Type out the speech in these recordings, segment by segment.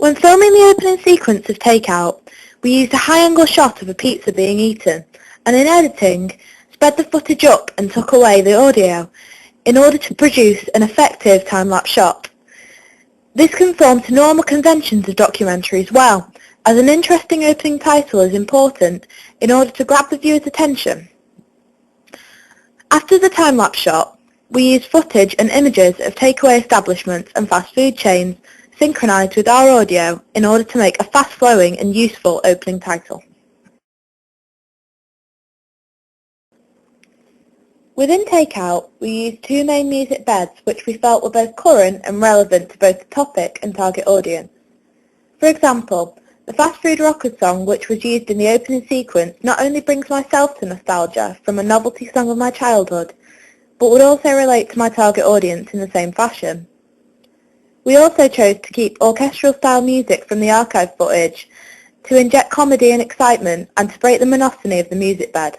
When filming the opening sequence of TakeOut, we used a high-angle shot of a pizza being eaten, and in editing, sped the footage up and took away the audio in order to produce an effective time-lapse shot. This conformed to normal conventions of documentaries well, as an interesting opening title is important in order to grab the viewer's attention. After the time-lapse shot, we used footage and images of takeaway establishments and fast food chains synchronized with our audio in order to make a fast-flowing and useful opening title. Within TakeOut, we used two main music beds which we felt were both current and relevant to both the topic and target audience. For example, the Fast Food Rockers song which was used in the opening sequence not only brings myself to nostalgia from a novelty song of my childhood, but would also relate to my target audience in the same fashion. We also chose to keep orchestral-style music from the archive footage to inject comedy and excitement and to break the monotony of the music bed.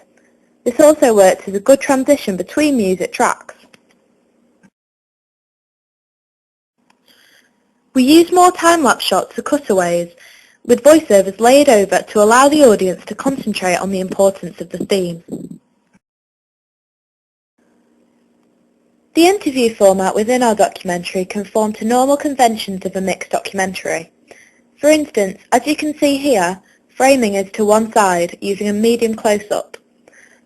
This also worked as a good transition between music tracks. We used more time-lapse shots or cutaways, with voiceovers laid over to allow the audience to concentrate on the importance of the theme. The interview format within our documentary conformed to normal conventions of a mixed documentary. For instance, as you can see here, framing is to one side using a medium close-up.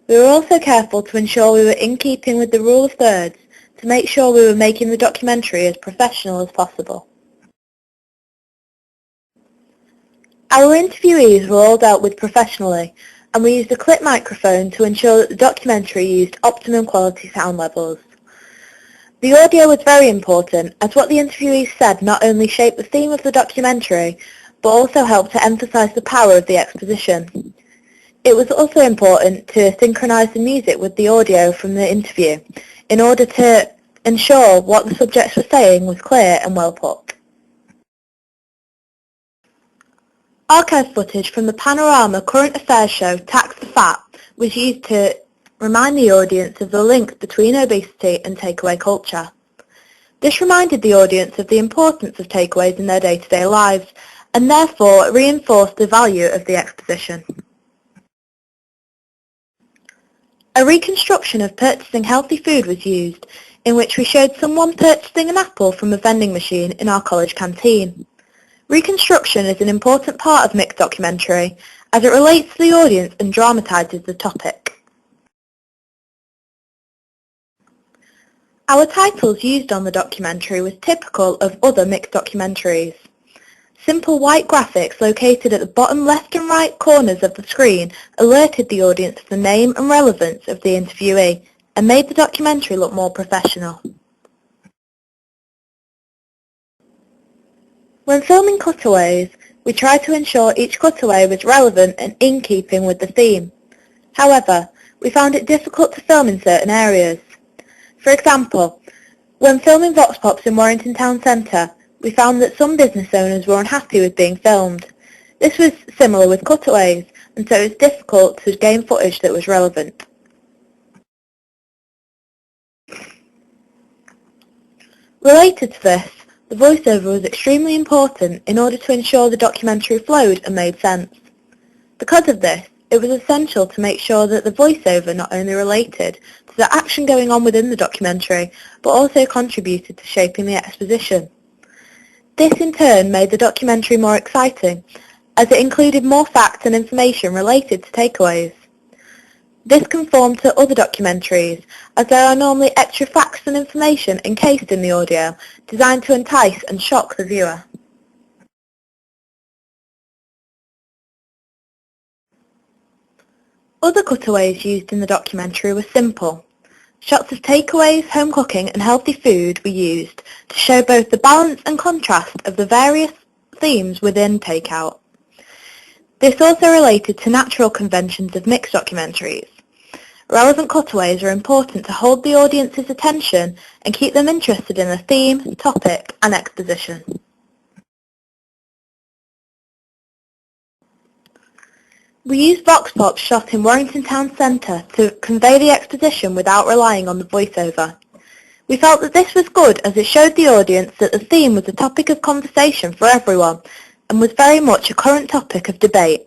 We were also careful to ensure we were in keeping with the rule of thirds to make sure we were making the documentary as professional as possible. Our interviewees were all dealt with professionally, and we used a clip microphone to ensure that the documentary used optimum quality sound levels. The audio was very important, as what the interviewees said not only shaped the theme of the documentary, but also helped to emphasize the power of the exposition. It was also important to synchronize the music with the audio from the interview, in order to ensure what the subjects were saying was clear and well put. Archive footage from the Panorama Current Affairs show Tax the Fat was used to remind the audience of the link between obesity and takeaway culture. This reminded the audience of the importance of takeaways in their day-to-day lives, and therefore reinforced the value of the exposition. A reconstruction of purchasing healthy food was used, in which we showed someone purchasing an apple from a vending machine in our college canteen. Reconstruction is an important part of mixed documentary, as it relates to the audience and dramatises the topic. Our titles used on the documentary was typical of other mixed documentaries. Simple white graphics located at the bottom left and right corners of the screen alerted the audience of the name and relevance of the interviewee and made the documentary look more professional. When filming cutaways, we tried to ensure each cutaway was relevant and in keeping with the theme. However, we found it difficult to film in certain areas. For example, when filming Vox Pops in Warrington Town Centre, we found that some business owners were unhappy with being filmed. This was similar with cutaways, and so it was difficult to gain footage that was relevant. Related to this, the voiceover was extremely important in order to ensure the documentary flowed and made sense. Because of this, it was essential to make sure that the voiceover not only related to the action going on within the documentary, but also contributed to shaping the exposition. This in turn made the documentary more exciting, as it included more facts and information related to takeaways. This conformed to other documentaries, as there are normally extra facts and information encased in the audio, designed to entice and shock the viewer. Other cutaways used in the documentary were simple. Shots of takeaways, home cooking and healthy food were used to show both the balance and contrast of the various themes within TakeOut. This also related to natural conventions of mixed documentaries. Relevant cutaways are important to hold the audience's attention and keep them interested in the theme, topic and exposition. We used Vox Pops shot in Warrington Town Centre to convey the exposition without relying on the voiceover. We felt that this was good as it showed the audience that the theme was a topic of conversation for everyone, and was very much a current topic of debate.